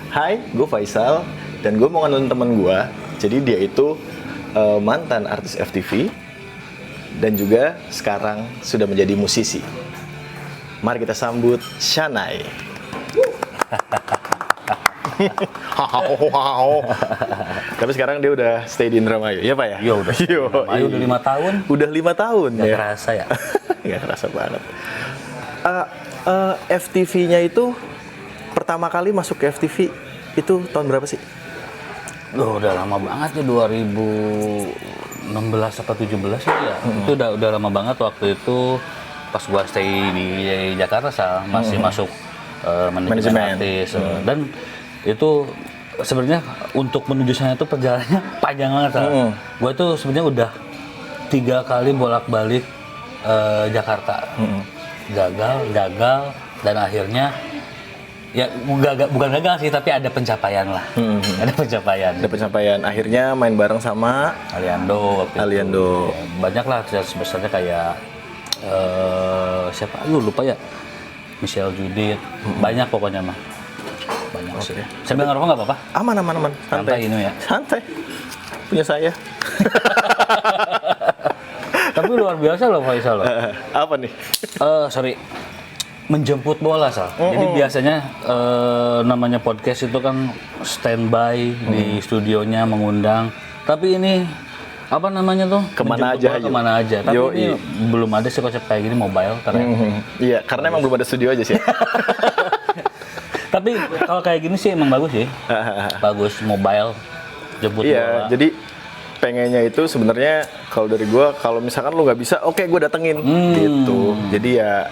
Hai, gue Faisal dan gue mau ngenalin temen gue. Jadi dia itu mantan artis FTV dan juga sekarang sudah menjadi musisi. Mari kita sambut Shanai. Tapi sekarang dia udah stay di Indramayu, ya Pak ya? Iya udah. Indramayu udah 5 tahun. Udah 5 tahun Gak ya? kerasa ya? Gak kerasa banget. FTV-nya itu pertama kali masuk ke FTV itu tahun berapa sih? Loh, udah lama banget ya, 2016 atau 17 ya. Itu udah lama banget. Waktu itu pas gua stay di Jakarta masih masuk manajemen artis. Dan itu sebenarnya untuk menuju sana itu perjalanannya panjang banget. Gua tuh sebenarnya udah 3 kali bolak-balik Jakarta. Gagal dan akhirnya ya bukan gagal sih, tapi ada pencapaian lah. Ada pencapaian. Akhirnya main bareng sama Aliando waktu Aliando. itu. Ya, banyak lah artis besarnya kayak siapa? Lupa ya. Michelle Judith. Banyak pokoknya mah. Banyak sih. Sambil ngerokok nggak apa-apa? Aman. Santai ini ya. Santai. Punya saya. Tapi luar biasa loh Faisal loh. Apa nih? Sorry. Menjemput bola, Sal. Jadi biasanya namanya podcast itu kan standby di studionya mengundang. Tapi ini apa namanya tuh? Kemana aja. Tapi ini belum ada sih konsep kayak gini, mobile keren. Iya, karena emang belum ada studio aja sih. Tapi kalau kayak gini sih emang bagus sih. Bagus mobile jemput bola. Iya, jadi pengennya itu sebenarnya kalau dari gua, kalau misalkan lu nggak bisa, oke, gua datengin gitu. Jadi ya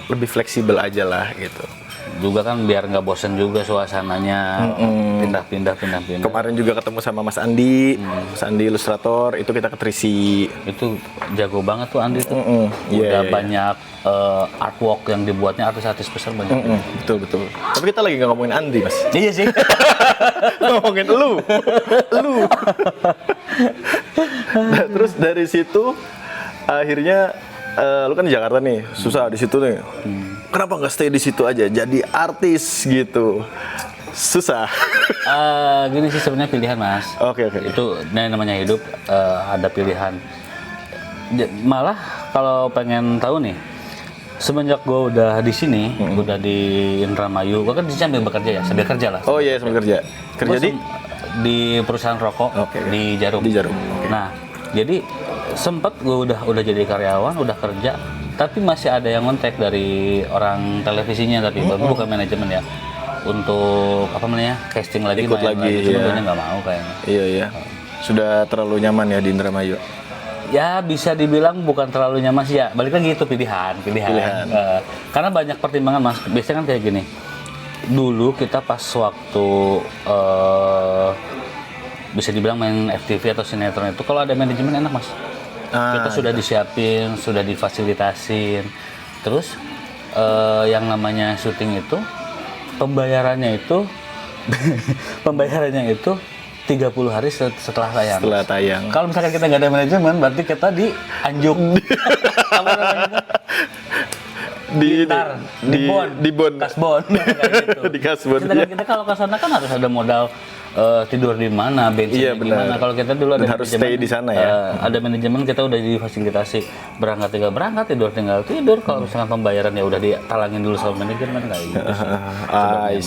lebih fleksibel aja lah gitu. Juga kan biar nggak bosen juga suasananya, pindah-pindah. Kemarin juga ketemu sama Mas Andi, Mas Andi ilustrator, itu kita ke Trisi. Itu jago banget tuh Andi tuh. Udah banyak artwork yang dibuatnya artis-artis besar banyak. Betul. Tapi kita lagi nggak ngomongin Andi, Mas. Iya sih. Ngomongin lu. Nah, terus dari situ akhirnya lu kan di Jakarta nih, susah di situ nih. Kenapa nggak stay di situ aja, jadi artis gitu? Susah. Gini sih sebenarnya pilihan, Mas. Oke. Itu namanya hidup, ada pilihan. Malah kalau pengen tahu nih, semenjak gue udah di sini, udah di Indramayu, gue kan di sambil bekerja ya, sambil kerja lah. Oh iya, sambil kerja. Kerja di perusahaan rokok di Jarum. Nah, jadi sempet gue udah jadi karyawan, udah kerja, tapi masih ada yang kontak dari orang televisinya, tapi bukan manajemen ya, untuk apa namanya casting lagi, ikut lagi. Cuma gue nggak mau kayaknya. Iya. Sudah terlalu nyaman ya di Indramayu. Ya bisa dibilang bukan terlalu nyaman sih ya, balik lagi itu pilihan. Karena banyak pertimbangan, Mas. Biasanya kan kayak gini, dulu kita pas waktu bisa dibilang main FTV atau sinetron itu, kalau ada manajemen enak, Mas. Kita sudah disiapin, sudah difasilitasin. Terus yang namanya syuting itu pembayarannya itu 30 hari setelah tayang. Kalau misalkan kita nggak ada manajemen, berarti kita dianjuk. Apa namanya? Di bon. Kasbon. Di kasbon. Kita kalau ke sana kan harus ada modal. Tidur di mana, bensin di mana. Kalau kita dulu ada harus stay di sana ya. Ada manajemen, kita udah difasilitasi berangkat tinggal berangkat, tinggal tidur. Kalau misalkan pembayaran ya udah ditalangin dulu sama manajemen kayak gitu. I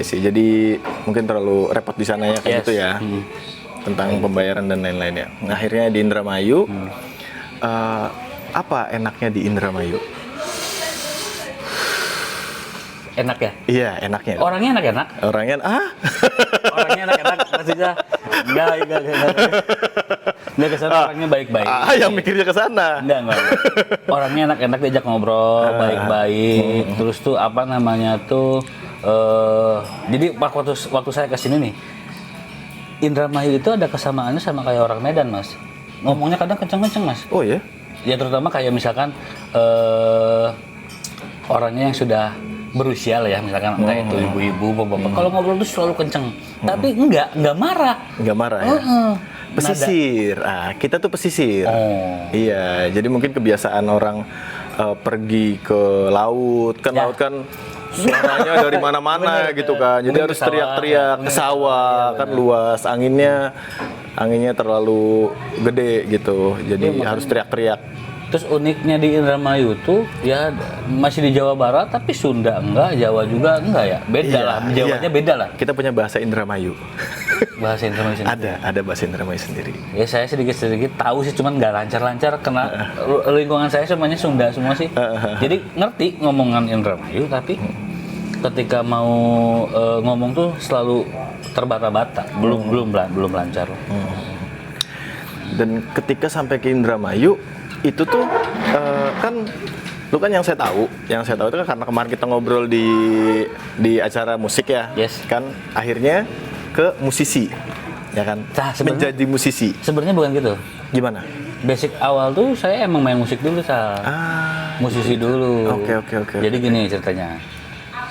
see. Jadi mungkin terlalu repot di sana ya kayak gitu ya. Tentang pembayaran dan lain-lainnya. Nah, akhirnya di Indramayu. Apa enaknya di Indramayu? Enak ya? Iya, enaknya. Orangnya enak-enak. Orangnya enak-enak maksudnya. Enggak ke sana, orangnya baik-baik. Yang mikirnya ke sana. Enggak. Orangnya enak-enak, diajak ngobrol, baik-baik. Terus tuh apa namanya tuh jadi waktu saya ke sini nih, Indramayu itu ada kesamaannya sama kayak orang Medan, Mas. Ngomongnya kadang kenceng-kenceng, Mas. Oh ya? Ya terutama kayak misalkan orangnya yang sudah berusia lah ya, misalkan entah itu ibu-ibu, bapak-bapak. Kalau ngobrol tuh selalu kenceng, tapi enggak marah. Enggak marah ya. Pesisir. Kita tuh pesisir. Iya, jadi mungkin kebiasaan orang pergi ke laut kan, laut kan suaranya dari mana-mana gitu kan. Jadi Mungkin harus ke sawah, teriak-teriak ya. ke sawah kan luas, anginnya terlalu gede gitu. Jadi harus teriak-teriak. Terus uniknya di Indramayu tuh ya masih di Jawa Barat tapi Sunda enggak, Jawa juga enggak ya. Beda lah, Jawanya beda lah. Kita punya bahasa Indramayu. Bahasa Indramayu sendiri. ada bahasa Indramayu sendiri. Ya saya sedikit-sedikit tahu sih, cuman nggak lancar-lancar karena lingkungan saya semuanya Sunda semua sih. Jadi ngerti ngomongan Indramayu tapi ketika mau ngomong tuh selalu terbata-bata, belum lancar. Dan ketika sampai ke Indramayu itu tuh kan lu kan yang saya tahu itu kan karena kemarin kita ngobrol di acara musik ya. Yes. Kan akhirnya ke musisi. Ya kan? Nah, menjadi musisi. Sebenarnya bukan gitu. Gimana? Basic awal tuh saya emang main musik dulu, Sal. Musisi dulu. Oke. Jadi gini ceritanya.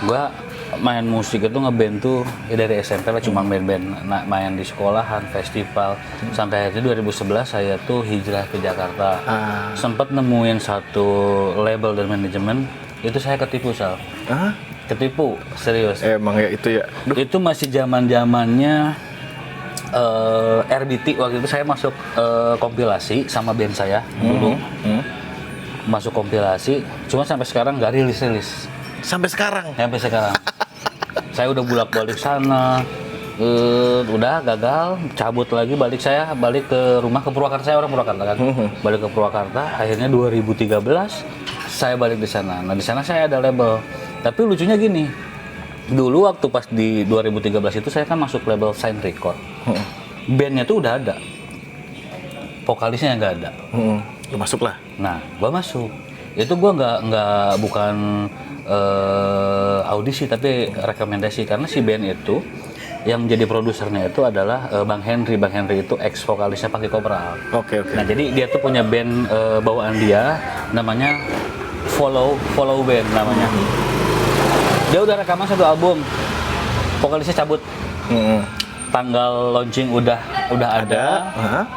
Gua main musik itu ngeband tuh ya dari SMP lah, cuma main-band main di sekolahan, festival. Sampai akhirnya 2011 saya tuh hijrah ke Jakarta. Sempat nemuin satu label dan manajemen, itu saya ketipu, Sal. Ketipu, serius. Emang ya itu ya. Itu masih zaman-zamannya RBT. Waktu itu saya masuk kompilasi sama band saya dulu. Masuk kompilasi, cuma sampai sekarang nggak rilis. Sampai sekarang. Saya udah bolak-balik sana, udah gagal, cabut lagi, balik ke rumah, ke Purwakarta. Saya orang Purwakarta kan. Balik ke Purwakarta, akhirnya 2013 saya balik di sana. Nah, di sana saya ada label. Tapi lucunya gini, dulu waktu pas di 2013 itu saya kan masuk label Sign Record. Bandnya tuh udah ada, vokalisnya nggak ada. Lu masuk lah. Nah, gua masuk. Itu gua bukan audisi tapi rekomendasi, karena si band itu yang jadi produsernya itu adalah Bang Henry. Bang Henry itu ex vokalisnya Pakai Kopral. Oke. Nah, jadi dia tuh punya band bawaan dia namanya Follow Band namanya. Dia udah rekaman satu album. Vokalisnya cabut. Tanggal launching udah ada.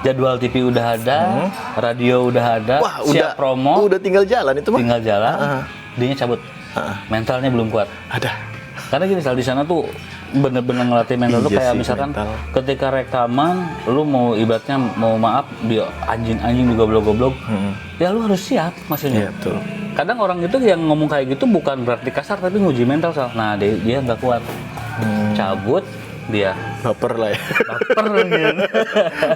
Jadwal TV udah ada, radio udah ada. Wah, siap promo. Udah tinggal jalan itu mah. Tinggal jalan. Dianya cabut. Mentalnya belum kuat. Ada. Karena gini, di sana tuh bener-bener ngelatih mental tuh kayak sih, misalkan mental. ketika rekaman lu mau ibaratnya mau maaf dia anjing juga goblok-goblok. Ya lu harus siap maksudnya. Iya, betul. Kadang orang itu yang ngomong kayak gitu bukan berarti kasar tapi nguji mental, Sal. Nah, dia nggak kuat. Cabut dia. Baper lah ya.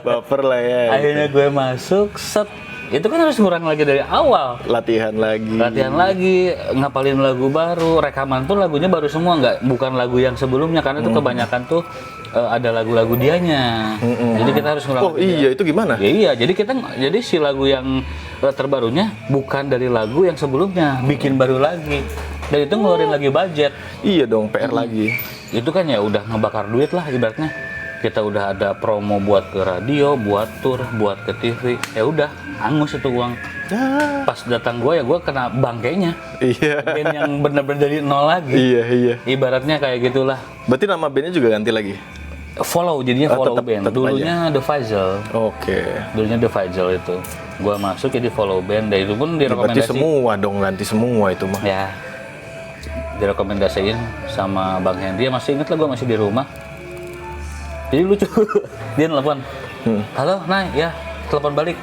Baper gitu. Ya. Akhirnya gue masuk, set. Itu kan harus ngurang lagi dari awal. Latihan lagi, ngapalin lagu baru, rekaman pun lagunya baru semua, bukan lagu yang sebelumnya, karena itu kebanyakan tuh ada lagu-lagu dianya. Jadi kita harus ngurang. Oh iya, itu gimana? Ya, iya, jadi si lagu yang terbarunya bukan dari lagu yang sebelumnya, bikin baru lagi. Dan itu ngeluarin lagi budget. Iya dong, PR lagi. Itu kan ya udah ngebakar duit lah ibaratnya. Kita udah ada promo buat ke radio, buat tour, buat ke TV. Ya udah, hangus itu uang. Pas datang gue kena bangkainya. Iya. Band yang bener-bener dari nol lagi. Iya. Ibaratnya kayak gitulah. Berarti nama bandnya juga ganti lagi? Jadinya Follow Band. tetep Dulunya The Faisal. Oke. Dulunya The Faisal itu. Gue masuk jadi Follow Band. Dan itu pun Berarti direkomendasi. semua dong, ganti semua itu mah. Ya. Direkomendasiin sama Bang Henry. Dia masih inget lah, gue masih di rumah. Jadi lucu, dia nelfon, halo, Nay, ya, telepon balik.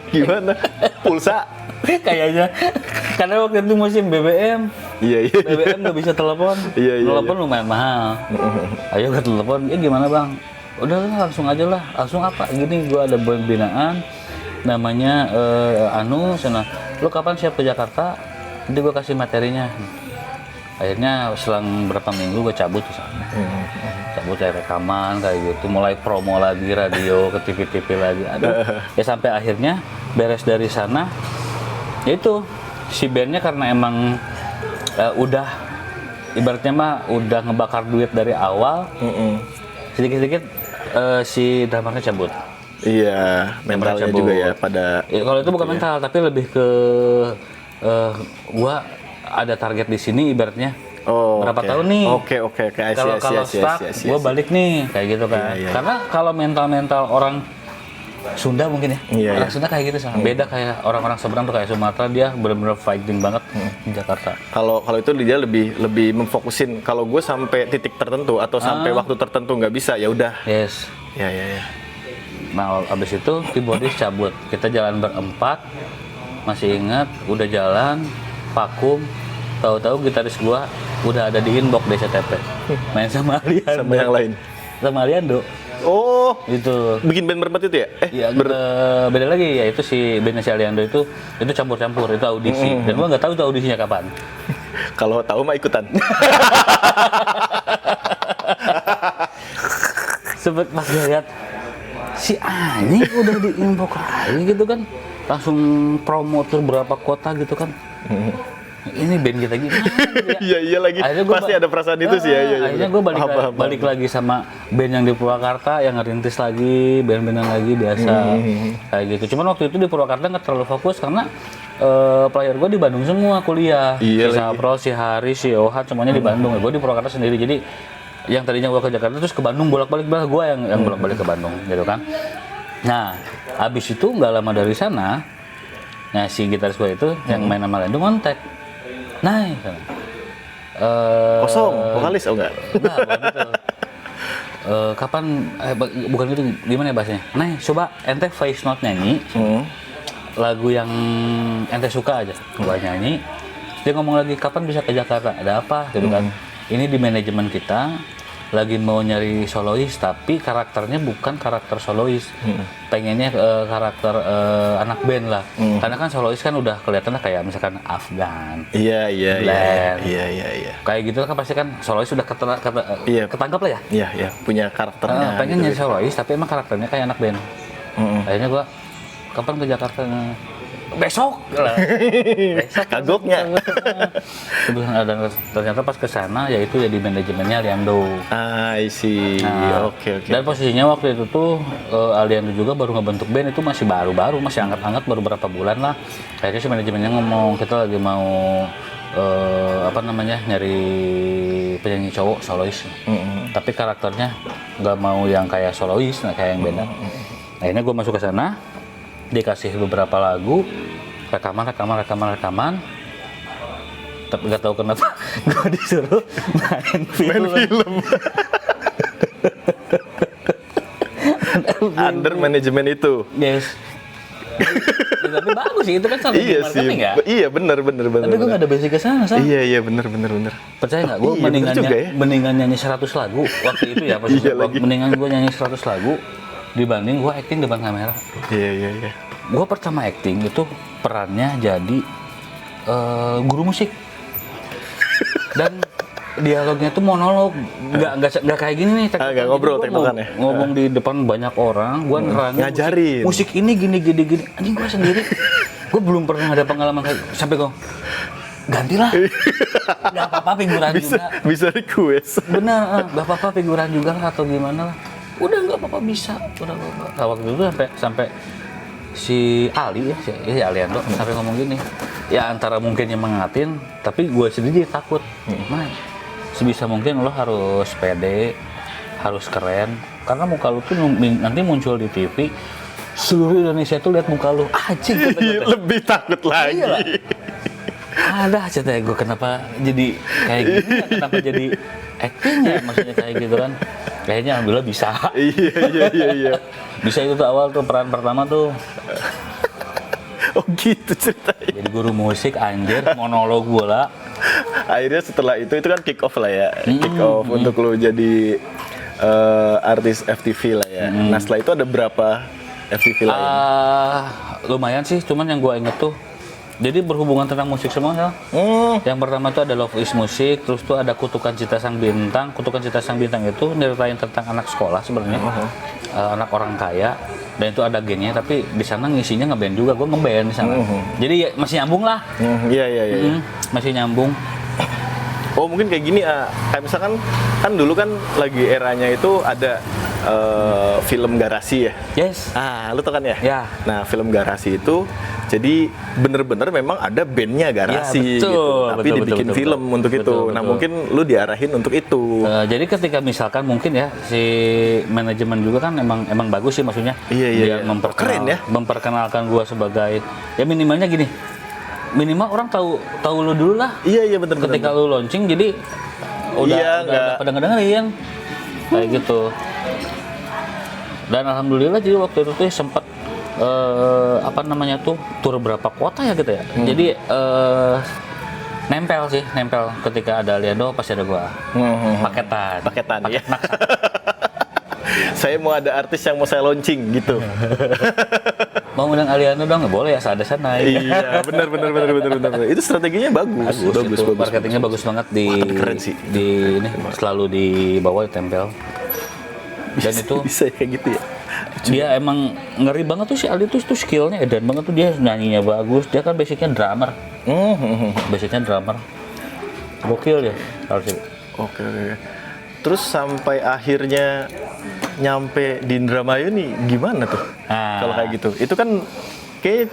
Gimana? Pulsa? Kayaknya, karena waktu itu musim BBM. Iya. BBM nggak bisa telepon. Iya. Telepon lumayan mahal. Ayo ke telepon, ya gimana bang? Udah langsung aja lah. Langsung apa? Gini, gua ada binaan, namanya sana. Lu kapan siap ke Jakarta? Nanti gua kasih materinya. Akhirnya selang berapa minggu gue cabut ke sana. Cabut kayak rekaman kayak gitu, mulai promo lagi radio ke TV-TV lagi. Aduh. Ya sampai akhirnya beres dari sana. Ya itu si bandnya karena emang udah ibaratnya mah udah ngebakar duit dari awal. Sedikit-sedikit si Damarnya cabut. Iya, mentalnya juga ya pada. Ya, kalau itu bukan mental, tapi lebih ke gua ada target di sini ibaratnya. Berapa tahun nih? Oke. Kalau stuck, gue balik nih kayak gitu kan. Iya. Karena kalau mental orang Sunda mungkin ya. Iya, Orang iya. Sunda kayak gitu sama. Beda kayak orang-orang seberang tuh kayak Sumatera, dia benar-benar fighting banget di Jakarta. Kalau itu dia lebih memfokusin. Kalau gue sampai titik tertentu atau sampai waktu tertentu nggak bisa, ya udah. Yes. Ya. Nah, abis itu keyboardis cabut. Kita jalan berempat. Masih ingat, udah jalan, vakum. Tahu-tahu gitaris gua udah ada di inbox DCTP. Main sama Aliando. Sama yang lain. Sama Aliando. Oh, Itu. bikin band berempat itu ya? Ya, beda lagi ya, itu si bandnya si Aliando itu campur-campur, itu audisi. Dan gua nggak tahu itu audisinya kapan. Kalau tahu mah ikutan. Sempet pas lihat si Ani udah di inbox lagi gitu kan, langsung promotor berapa kota gitu kan. Ini band kita gimana ya? Iya lagi. Pasti ada perasaan itu sih ya. Iya. Akhirnya gue balik lagi sama band yang di Purwakarta, yang ngerintis lagi, band-bandan lagi biasa kayak gitu. Cuman waktu itu di Purwakarta nggak terlalu fokus karena player gue di Bandung semua kuliah. Iya Si Sapro, si Hari, si Ohat semuanya di Bandung. Gue di Purwakarta sendiri. Jadi yang tadinya gue ke Jakarta terus ke Bandung bolak-balik, gue yang bolak-balik ke Bandung gitu kan. Nah, habis itu nggak lama dari sana, nah si gitaris gue itu yang main sama Lendo ngontek. Nah, kosong, vokalis enggak? Enggak, bukan gitu. Kapan, bukan gitu, gimana ya bahasanya? Nah, coba ente voice note nyanyi, lagu yang ente suka aja, gua nyanyi. Dia ngomong lagi, kapan bisa ke Jakarta? Ada apa? Gitu kan. Ini di manajemen kita, lagi mau nyari solois, tapi karakternya bukan karakter solois. Pengennya karakter anak band lah. Karena kan solois kan udah kelihatannya kayak misalkan Afgan. Iya. Glenn. Iya. Kayak gitu kan pasti kan solois udah ketangkap lah ya. Iya, punya karakternya. Pengen gitu. nyari solois tapi emang karakternya kayak anak band. Akhirnya gua kapan ke Jakarta? Besok lah. Besok. Kagoknya. Dan ternyata pas ke sana yaitu jadi manajemennya Aliando. I see. Oke. Dan posisinya waktu itu tuh Aliando juga baru ngebentuk band, itu masih baru-baru, masih hangat-hangat, baru berapa bulan lah. Akhirnya si manajemennya ngomong, kita lagi mau nyari penyanyi cowok solois. Tapi karakternya nggak mau yang kayak solois, kayak yang beda. Akhirnya gue masuk ke sana, dikasih beberapa lagu, rekaman. Tapi nggak tahu kenapa gue disuruh main film. Under manajemen itu. Yes. Ya, tapi bagus sih, itu kan strategi Iya marketing sih. ya. Iya benar. Tapi gue nggak ada basic ke sana, San. Iya benar. Percaya nggak? Gue Iya, bener juga ya. mendingan nyanyi 100 lagu waktu itu ya. Mendingan gue nyanyi 100 lagu dibanding gue acting depan kamera. Iya. Gue pertama acting itu perannya jadi guru musik. Dan dialognya tuh monolog, nggak kayak gini nih. Nggak ngobrol tektokan ya. Ngomong di depan banyak orang, gue nerangin ngajarin. Musik ini gini. Anjing gue sendiri, gue belum pernah ada pengalaman kayak sampai gue gantilah. Gak apa-apa figuran juga. Bisa request. Bener, gak apa-apa figuran juga lah atau gimana lah. Udah nggak apa-apa bisa. Nah, waktu itu sampai si Ali ya, si Aliando sampai ngomong gini. Ya antara mungkin yang mengatin, tapi gue sendiri takut. Nah, sebisa mungkin lo harus pede, harus keren, karena muka lo tuh nanti muncul di TV, seluruh Indonesia tuh lihat muka lo. Anjing, lebih takut lagi. Iya, ada ceritanya gue kenapa jadi kayak gini, kenapa jadi acting ya, maksudnya kayak gitu kan. Kayaknya alhamdulillah bisa. Iya. Bisa itu tuh awal tuh peran pertama tuh. Oh gitu ceritanya. Jadi guru musik anjir, monolog bola. Akhirnya setelah itu kan kick off lah ya. Kick off untuk lo jadi artis FTV lah ya. Nah setelah itu ada berapa FTV lain? Lumayan sih, cuman yang gue inget tuh jadi berhubungan tentang musik semua ya. Yang pertama tuh ada Love is Music, terus tuh ada Kutukan Cinta Sang Bintang. Kutukan Cinta Sang Bintang itu nyeritain tentang anak sekolah sebenarnya, anak orang kaya. Dan itu ada gengnya, tapi di sana ngisinya ngeband juga, gue ngeband di sana. Jadi ya, masih nyambung lah. Iya. Masih nyambung. Oh mungkin kayak gini, kayak misalkan kan dulu kan lagi eranya itu ada film Garasi ya. Yes. Ah, lu tau kan ya? Ya. Nah, film Garasi itu jadi bener-bener memang ada bandnya Garasi Ya, betul, gitu. Tapi betul, dibikin betul, film betul. untuk itu. Betul, Nah, betul. mungkin lu diarahin untuk itu. Jadi ketika misalkan mungkin ya si manajemen juga kan emang bagus sih maksudnya. Iya, iya, Dia iya. memperkenal- Keren ya. memperkenalkan gua sebagai ya minimalnya gini. Minimal orang tahu lu dulu lah. Iya, iya bener-bener. Ketika lu launching jadi udah Iya, nggak- pada ngedengerin kayak gitu. Dan alhamdulillah jadi waktu itu tuh sempat apa namanya tuh tur berapa kota ya gitu ya. Jadi nempel ketika ada Aliando pasti ada gua. Paketan. Paketan ya. Saya mau ada artis yang mau saya launching gitu. Mau undang Aliando dong, nggak boleh ya ada sana. Iya, benar. Itu strateginya bagus. Itu marketingnya bagus banget di. Wah, tapi keren sih. Di ini selalu di bawah ditempel. Dan itu bisa kayak gitu ya. dia emang ngeri banget tuh si Aldi tuh skillnya edan banget tuh, dia nyanyinya bagus, dia kan basicnya drummer. Gokil ya Aldi. Oke. Terus sampai akhirnya nyampe di Indramayu nih gimana tuh? Nah. Kalau kayak gitu. Itu kan kayak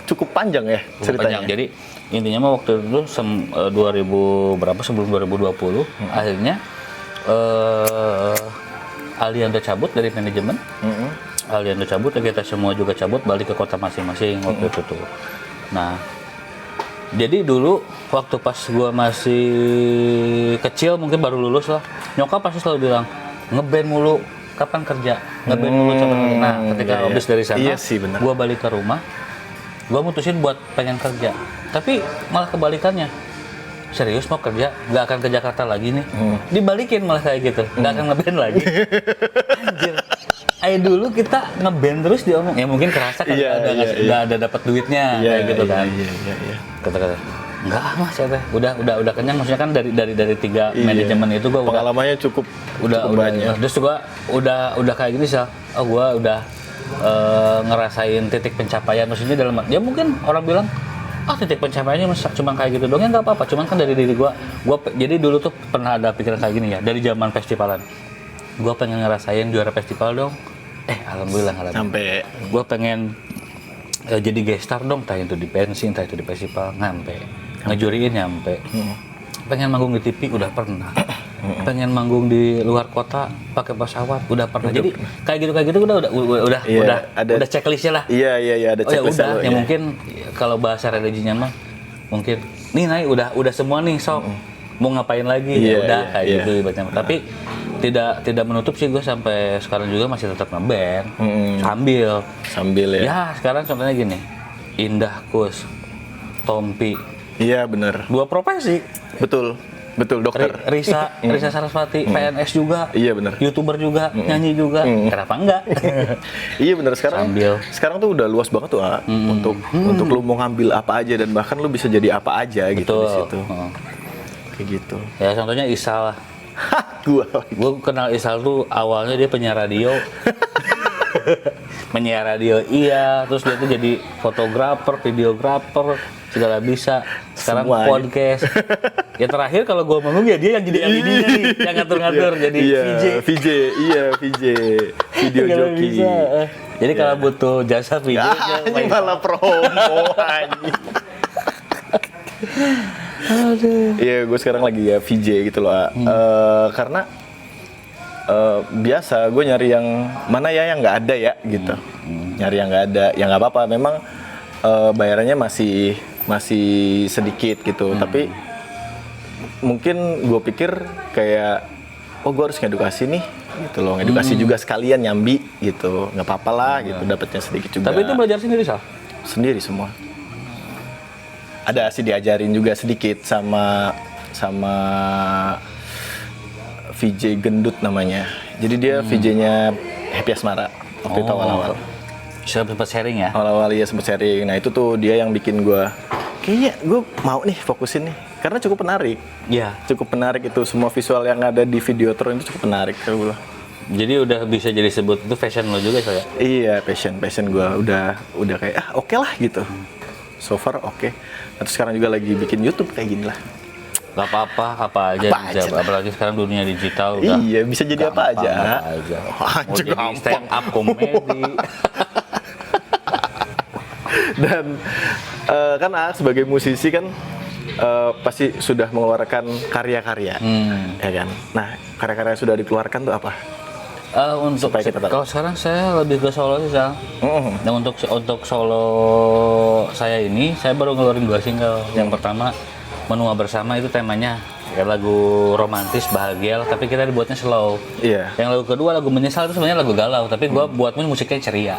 cukup panjang ya ceritanya. Panjang. Jadi intinya mah waktu itu 2000 berapa sebelum 2020 akhirnya Aliando cabut dari manajemen. Aliando cabut, kita semua juga cabut balik ke kota masing-masing waktu itu tuh. Nah, jadi dulu waktu pas gua masih kecil mungkin baru lulus lah, nyokap pasti selalu bilang ngeband mulu, kapan kerja? Ngeband mulu kapan kerja? Nah, ketika iya. habis dari sana, Iya sih, bener. gua balik ke rumah, gua mutusin buat pengen kerja. Tapi malah kebalikannya. Serius mau kerja, nggak akan ke Jakarta lagi nih. Dibalikin malah kayak gitu, nggak akan ngeband lagi. Anjir. Dulu kita ngeband terus diomong, ya mungkin kerasa kan Iya, nggak ada dapat duitnya kayak gitu kan. Iya. Kata-kata enggak mas ya teh, udah kenyang, maksudnya kan dari tiga manajemen itu gua Pengalamannya cukup banyak. terus gua udah kayak gini sih, gua udah ngerasain titik pencapaian, maksudnya dalam ya mungkin orang bilang titik pencapaiannya cuma kayak gitu dong, ya nggak apa-apa, cuman kan dari diri gua jadi dulu tuh pernah ada pikiran kayak gini ya, dari zaman festivalan gua pengen ngerasain juara festival dong, alhamdulillah Sampai gua pengen jadi guest star dong, entah itu di pensi, entah itu di festival, ngejuriin nyampe. Pengen manggung di TV udah pernah. Pengen manggung di luar kota pakai pesawat udah pernah. Jadi kayak gitu udah checklistnya lah. Iya, ada checklist. Ya mungkin kalau bahasa religinya mah mungkin nih Nay udah semua nih sok. Mau ngapain lagi ya udah kayak gitu ibaratnya. Tapi tidak menutup sih, gue sampai sekarang juga masih tetap ngeband sambil ya. Ya sekarang contohnya gini, Indah Kus, Tompi, Iya benar. 2 profesi. Betul dokter. Risa Sarasvati, PNS juga, Iya benar. YouTuber juga, nyanyi juga, kenapa enggak? Iya benar, Sambil. sekarang tuh udah luas banget tuh untuk lu mau ngambil apa aja, dan bahkan lu bisa jadi apa aja gitu di situ. Kayak gitu. Ya contohnya Isal lah. Gue kenal Isal tuh awalnya dia penyiar radio. Penyiar radio iya, terus dia tuh jadi fotografer, videografer, segala bisa. Sekarang Semua podcast. Ya terakhir kalau gue manggung ya dia yang jadi LED-nya nih, yang ngatur-ngatur jadi VJ. VJ. Video Segala joki. bisa. Jadi kalau butuh jasa VJ-nya Ini malah promo anjing. Iya, gue sekarang lagi ya VJ gitu loh. Karena biasa gue nyari yang mana ya yang nggak ada ya gitu. Nyari yang nggak ada, ya nggak apa-apa. Memang bayarannya masih sedikit gitu. Tapi mungkin gue pikir kayak, gue harus ngedukasi nih gitu loh. Ngedukasi juga sekalian nyambi gitu. Nggak apa-apa lah gitu, dapatnya sedikit juga. Tapi itu belajar sendiri, Sal? Sendiri semua. Ada sih diajarin juga sedikit sama VJ Gendut namanya. Jadi dia VJ-nya Happy Asmara waktu itu awal-awal. Sempat sharing ya? Awal-awal ya sempat sharing. Nah itu tuh dia yang bikin gue, kayaknya gue mau nih fokusin nih. Karena cukup menarik. Iya. Cukup menarik itu, semua visual yang ada di Videotron itu cukup menarik. Jadi udah bisa jadi sebut itu fashion lo juga saya? Iya, passion gue udah kayak oke lah gitu. So far oke. Terus sekarang juga lagi bikin YouTube kayak gini lah. Gak apa-apa, apa aja Apa bisa. aja. Apalagi sekarang dunia digital udah. Iya, bisa jadi apa gampang, aja. apa aja. Mau Anjir, jadi gampang. stand up komedi. Dan kan Aak sebagai musisi kan pasti sudah mengeluarkan karya-karya, ya kan? Nah, karya-karya yang sudah dikeluarkan tuh apa? Untuk Supaya kita tahu. kalau sekarang saya lebih ke solo sih, Sal. Nah, untuk solo saya ini, saya baru ngeluarin 2 single. Yang pertama, Menua Bersama, itu temanya ya lagu romantis, bahagia, tapi kita dibuatnya slow. Iya. Yang lagu kedua, lagu Menyesal, itu sebenarnya lagu galau, tapi gua buatnya musiknya ceria.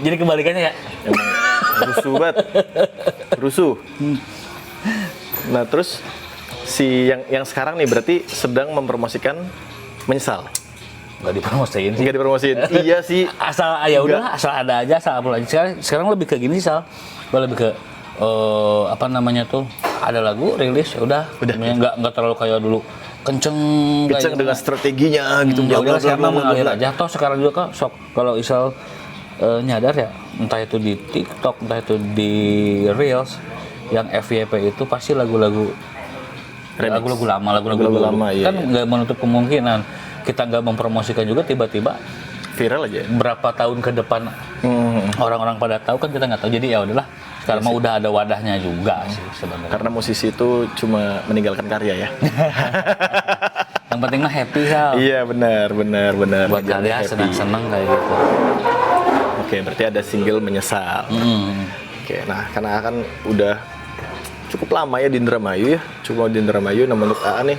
Jadi kebalikannya ya. Emang rusuh banget. Rusuh. Nah, terus si yang sekarang nih berarti sedang mempromosikan Menyesal. Nggak dipromosiin sih. Enggak dipromosiin. Iya sih. Asal ya udah, asal ada aja, asal upload aja. Sekarang lebih ke gini sih, Sal. Gua lebih ke apa namanya tuh, ada lagu rilis ya udah nggak terlalu kayak dulu kenceng Dengan strateginya gitu. ya udah sekarang bla, bla, mengalir bla. aja. Toh sekarang juga kok sok kalau Isal nyadar ya, entah itu di TikTok, entah itu di Reels, yang FYP itu pasti lagu-lagu lama, lagu-lagu dulu. lama, iya, Kan nggak menutup kemungkinan kita nggak mempromosikan juga tiba-tiba Viral aja. berapa tahun ke depan orang-orang pada tahu, kan kita nggak tahu. Jadi ya udahlah, sekarang mah udah ada wadahnya juga sih sebenarnya. Karena musisi itu cuma meninggalkan karya ya. Yang penting mah happy, Sal. Iya, benar. Buat Jangan karya happy. senang-senang kayak gitu. Oke, berarti ada single Menyesal. Oke, nah karena kan udah cukup lama ya di Indramayu ya, Nah, menurut AA nih,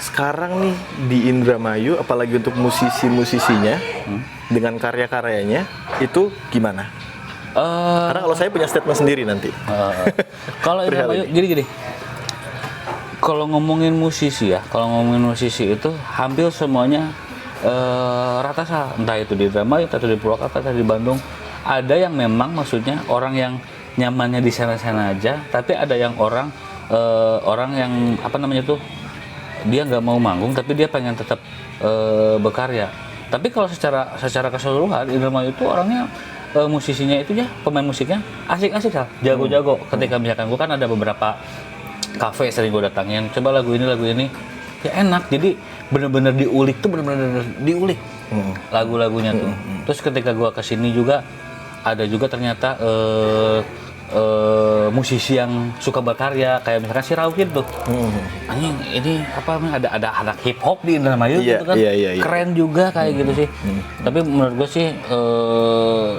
sekarang nih di Indramayu, apalagi untuk musisi-musisinya dengan karya-karyanya itu gimana? Karena kalau saya punya statement sendiri nanti. Kalau Indramayu gini. Kalau ngomongin musisi itu hampir semuanya rata, Sal. Entah itu di Indramayu, entah itu di Purwakarta, entah di Bandung. Ada yang memang maksudnya orang yang nyamannya di sana-sana aja, tapi ada yang orang yang apa namanya tuh, dia nggak mau manggung tapi dia pengen tetap berkarya. Tapi kalau secara keseluruhan Indramayu itu orangnya musisinya itu ya, pemain musiknya asik-asik, Sal. Jago-jago. Ketika misalkan gua kan ada beberapa kafe sering gua datangin, coba lagu ini ya enak. Jadi bener-bener diulik lagu-lagunya tuh. Terus ketika gua kesini juga ada juga ternyata musisi yang suka berkarya, kayak misalkan si Rauhid tuh. Anjing, ini apa namanya, ada anak hip hop di Indramayu gitu kan. Iya. Keren juga kayak gitu sih. Tapi menurut gue sih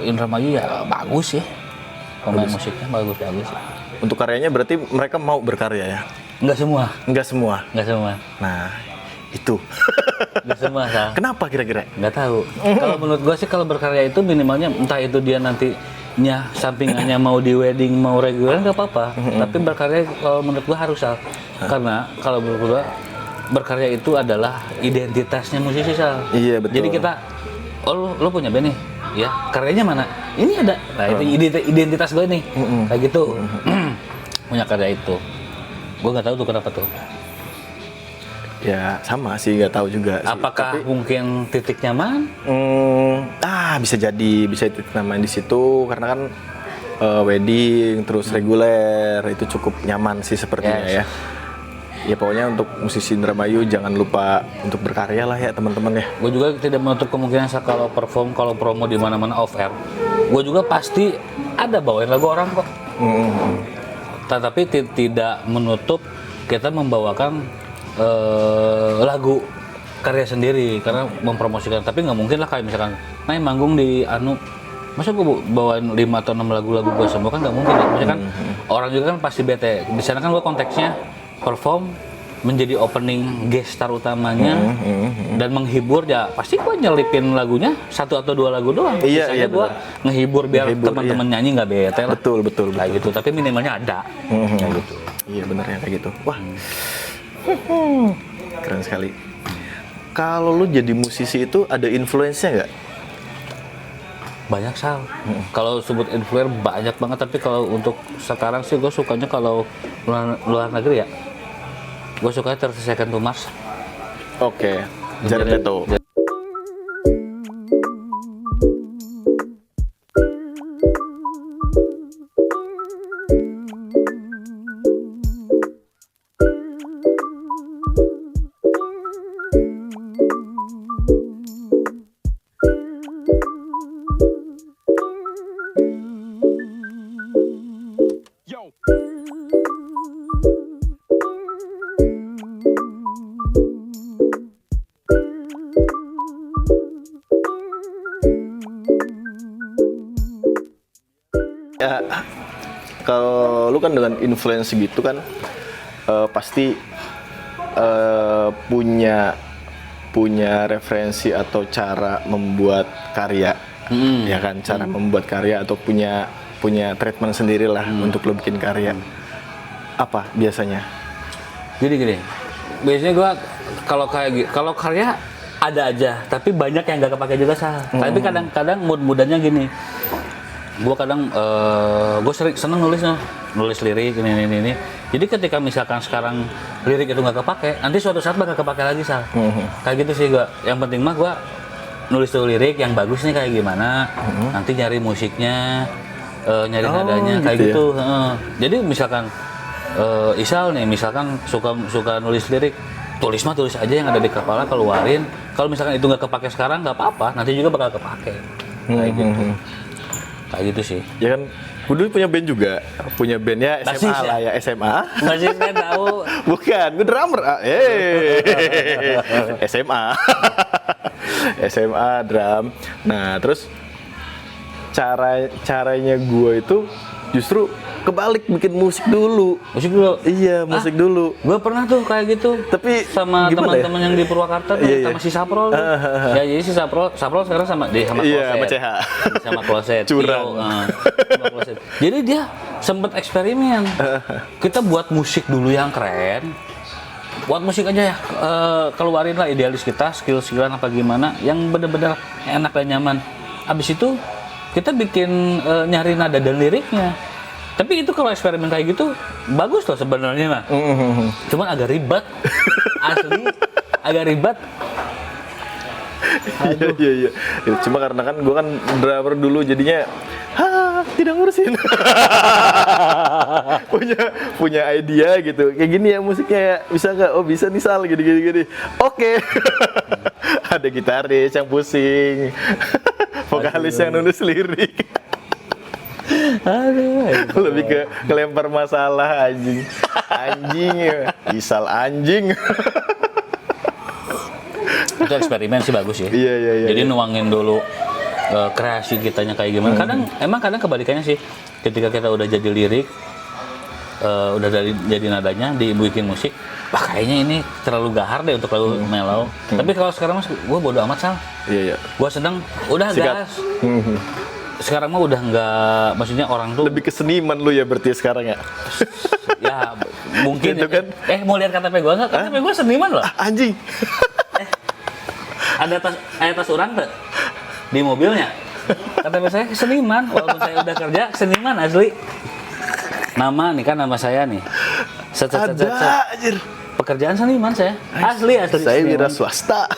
Indramayu ya bagus sih. Pemain musiknya bagus sih. Untuk karyanya berarti mereka mau berkarya ya? Enggak semua. Enggak semua. Nah, itu. Enggak semua, Sal. Kenapa kira-kira? Nggak tahu. Kalau menurut gue sih, kalau berkarya itu minimalnya entah itu dia nantinya sampingannya mau di wedding, mau reguler, nggak apa-apa. Tapi berkarya kalau menurut gue harus, Sal. Karena kalau menurut gue berkarya itu adalah identitasnya musisi, Sal. Iya, betul. Jadi kita, lo punya band nih, ya karyanya mana? Ini ada. Nah itu identitas gue nih, kayak gitu. Punya karya itu. Gue nggak tahu tuh kenapa tuh. Ya sama sih, nggak tahu juga sih. Apakah mungkin titik nyaman? Bisa jadi titik nyaman di situ karena kan wedding terus reguler itu cukup nyaman sih sepertinya ya. Ya pokoknya untuk musisi Indramayu jangan lupa untuk berkarya lah ya teman-teman ya. Gue juga tidak menutup kemungkinan kalau perform, kalau promo di mana-mana off air, gue juga pasti ada bawain lagu orang kok. Tapi tidak menutup kita membawakan lagu karya sendiri karena mempromosikan. Tapi nggak mungkin lah kayak misalkan naik manggung di masa gue bawain 5 atau 6 lagu-lagu gue semua, kan nggak mungkin ya. Maksudnya kan orang juga kan pasti bete. Di sana kan gue konteksnya perform, menjadi opening guest star utamanya dan menghibur, ya pasti gue nyelipin lagunya 1 atau 2 lagu doang. Iya, gue ngehibur biar teman-teman nyanyi nggak bete lah. Betul. Kayak gitu, tapi minimalnya ada. Kayak gitu. Iya benar ya kayak gitu. Wah. Keren sekali. Kalau lu jadi musisi itu ada influence-nya nggak? Banyak, Sal. Kalau sebut influencer banyak banget, tapi kalau untuk sekarang sih gue sukanya kalau luar negeri ya. Gue sukanya 30 Seconds to Mars. Oke. Jared Leto. kalau lu kan dengan influence gitu kan pasti punya referensi atau cara membuat karya, ya kan, cara membuat karya atau punya treatment sendiri lah untuk lo bikin karya. Apa biasanya? Gini. Biasanya gua kalau karya ada aja, tapi banyak yang gak kepake juga Sal. Tapi kadang-kadang mood-moodannya gini. Gua kadang gue seneng nulis lirik ini. Jadi ketika misalkan sekarang lirik itu nggak kepake, nanti suatu saat bakal kepake lagi Sal. Kayak gitu sih gua. Yang penting mah gua nulis tuh lirik yang bagus nih kayak gimana. Nanti nyari musiknya, nyari nadanya kayak gitu. Jadi misalkan Isal nih, misalkan suka nulis lirik, tulis aja yang ada di kepala, keluarin. Kalau misalkan itu nggak kepake sekarang nggak apa-apa, nanti juga bakal kepake. Kayak gitu. Kayak gitu sih. Ya kan, gue dulu punya band juga, punya bandnya SMA Basis, lah ya, SMA. Masih saya tahu. Bukan, gue drummer. SMA. SMA drum. Nah, terus caranya gue itu justru kebalik, bikin musik dulu. Iya, musik dulu. Gue pernah tuh kayak gitu. Tapi sama teman-teman yang di Purwakarta tuh, sama si Saprol tuh. Ya jadi si Saprol sekarang sama Iya, sama Kloset. CH. Sama Kloset. Curang. Sama Kloset. Jadi dia sempet eksperimen. Kita buat musik dulu yang keren. Buat musik aja ya, keluarin lah idealis kita, skill-skillan apa gimana, yang bener-bener enak dan nyaman. Abis itu kita bikin nyari nada dan liriknya. Tapi itu kalau eksperimen kayak gitu bagus loh sebenarnya mah. Cuman agak ribet. Asli agak ribet. Iya. Cuma karena kan gue kan drummer dulu, jadinya tidak ngurusin. punya idea gitu. Kayak gini ya musiknya ya, bisa nggak? Oh bisa nih Sal, gini. Oke. Ada gitaris yang pusing. Vokalis yang nulis lirik. Lebih ke kelempar masalah anjing ya. Isal anjing. Itu eksperimen sih bagus ya. Iya. Jadi nuangin dulu kreasi kitanya kayak gimana. Kadang kebalikannya sih. Ketika kita udah jadi lirik, udah jadi nadanya, dibikin musik, wah kayaknya ini terlalu gahar deh untuk lagu mellow. Tapi kalau sekarang mas, gue bodo amat Sal. Iya. Gue sedang, udah Sikat. gas. Sekarang mah udah nggak, maksudnya orang tuh Lebih ke seniman lu ya berarti sekarang ya. ya mungkin Gitu kan? mau lihat KTP gue nggak? KTP gue seniman loh. Anjing. Ada tas orang tuh di mobilnya. KTP saya seniman, walaupun saya udah kerja seniman asli. Nama nih kan nama saya nih. Ada anjir. Pekerjaan seniman saya. Asli. Saya seniman. wira swasta.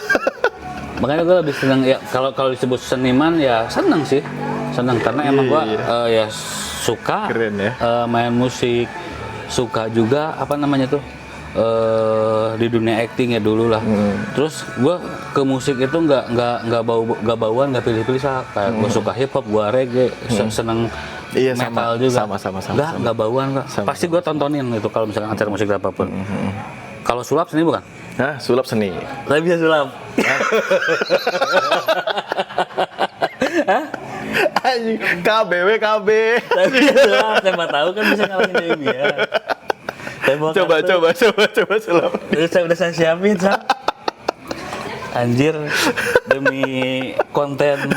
Makanya gue lebih senang ya kalau disebut seniman ya senang sih. Senang karena emang gue ya suka Keren ya. main musik, suka juga apa namanya tuh di dunia acting ya dulu lah. Terus gue ke musik itu nggak bauan, nggak pilih-pilih kayak gue suka hip hop, gue reggae, seneng metal juga. Sama. Nggak bauan kok. Pasti gue tontonin itu kalau misalkan acara musik apapun. Kalau sulap seni bukan? Hah, sulap seni. Saya bisa sulap. Anjing, KB. Saya bisa sulap, saya nggak tahu kan bisa ngalahin Dewi ya. Coba sulap. Udah saya siapin, Sa. Anjir, demi konten.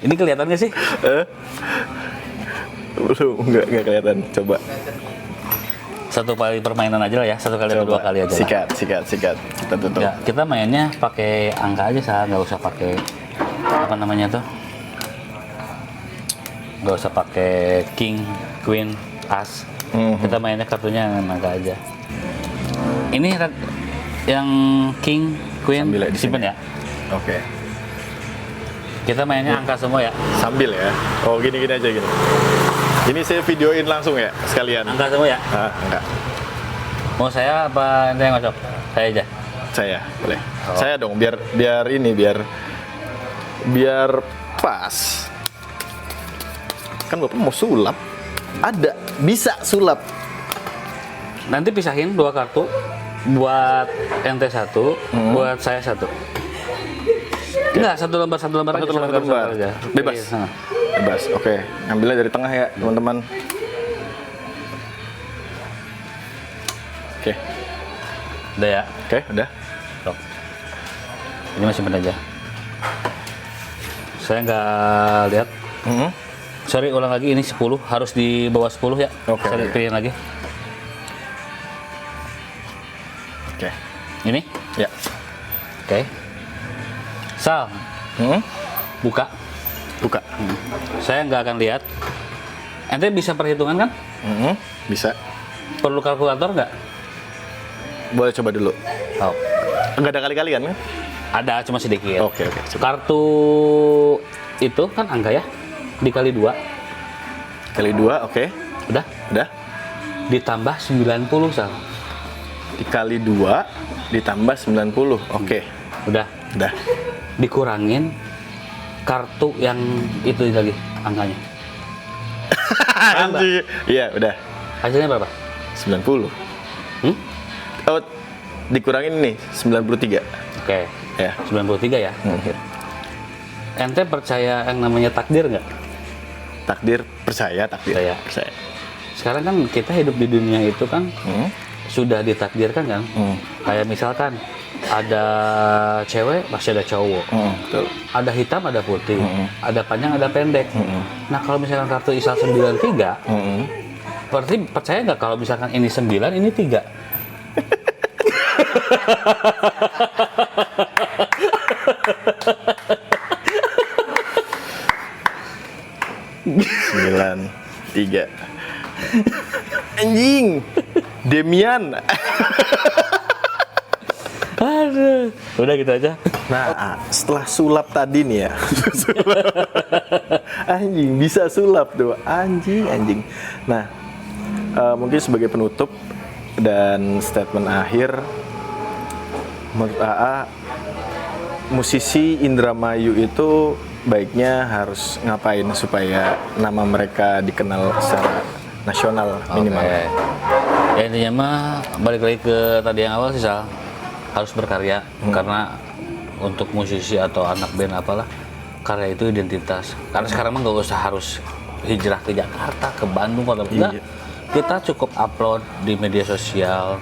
Ini kelihatan nggak sih? Belum, nggak kelihatan. Coba. Satu kali permainan aja lah ya, satu kali atau dua kali aja lah. Sikat. Kita tutup. Nggak, kita mainnya pakai angka aja, Sa. Nggak usah pakai apa namanya tuh. Nggak usah pakai king, queen, as. Kita mainnya kartunya angka aja. Ini yang king, queen, disimpan ya. Oke. Kita mainnya angka semua ya. Sambil ya. Oh gini aja gini. Ini saya videoin langsung ya sekalian. Angka semua ya. Enggak. Mau saya apa ente yang ngocok? Saya aja. Saya boleh. Saya dong biar pas. Kan Bapak mau sulap. Ada, bisa sulap. Nanti pisahin 2 kartu. Buat ente 1, buat saya 1. Enggak, satu lembar aja. Bebas. Iya, bebas. Oke, ngambilnya dari tengah ya, teman-teman. Oke. Udah ya. Oke, udah. Tuh. Ini masih simpen aja. Saya nggak lihat. Sorry, ulang lagi, ini 10, harus di bawah 10 ya. Oke, Saya oke. pilihin lagi. Oke. Ini? Ya. Oke. Sal, buka. Buka. Saya nggak akan lihat. Ente bisa perhitungan kan? Bisa. Perlu kalkulator nggak? Boleh coba dulu. Oh. Enggak ada kali-kali kan? Ada, cuma sedikit. Oke, oke. Coba. Kartu itu kan angka ya? Dikali 2. Kali 2, oke. Udah? Udah. Ditambah 90, Sal. Dikali 2 ditambah 90. Oke. Udah. Udah. Dikurangin kartu yang itu lagi angkanya. Anjir. Iya, udah. Hasilnya berapa? 90. Oh, dikurangin nih 93. Oke. Ya. 93 ya. Ente percaya yang namanya takdir nggak? Takdir percaya, takdir. Percaya. Percaya. Sekarang kan kita hidup di dunia itu kan sudah ditakdirkan kan. Kayak misalkan ada cewek pasti ada cowok. Betul. Ada hitam ada putih. Ada panjang ada pendek. Nah kalau misalkan kartu Isal 93, berarti percaya nggak kalau misalkan ini 9 ini 3? Sembilan, 3. Anjing. Demian. Aduh. Udah gitu aja. Nah, setelah sulap tadi nih ya. Anjing, bisa sulap tuh. Anjing. Nah, mungkin sebagai penutup dan statement akhir, menurut AA, musisi Indramayu itu baiknya harus ngapain supaya nama mereka dikenal secara nasional minimal. Oke. Ya intinya mah balik lagi ke tadi yang awal sih, Sal. Harus berkarya karena untuk musisi atau anak band apalah, karya itu identitas. Karena sekarang mah nggak usah harus hijrah ke Jakarta, ke Bandung atau enggak. Kita cukup upload di media sosial.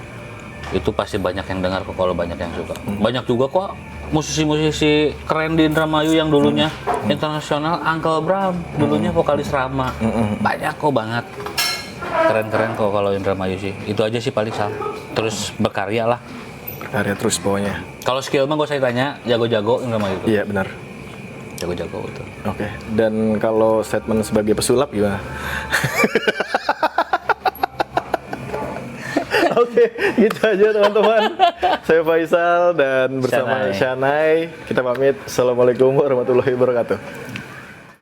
Itu pasti banyak yang dengar kok kalau banyak yang suka. Banyak juga kok musisi-musisi keren di Indramayu yang dulunya internasional. Uncle Brown dulunya vokalis Rama. Banyak kok banget. Keren-keren kok kalau Indramayu sih. Itu aja sih paling, Sal. Terus berkarya lah. Berkarya terus pokoknya. Kalau skill mah gue saya tanya, jago-jago Indramayu itu. Iya, benar. Jago-jago itu. Oke. Dan kalau statement sebagai pesulap gimana? Oke, gitu aja teman-teman. Saya Faisal dan bersama Shanai. Shanai kita pamit. Assalamualaikum warahmatullahi wabarakatuh.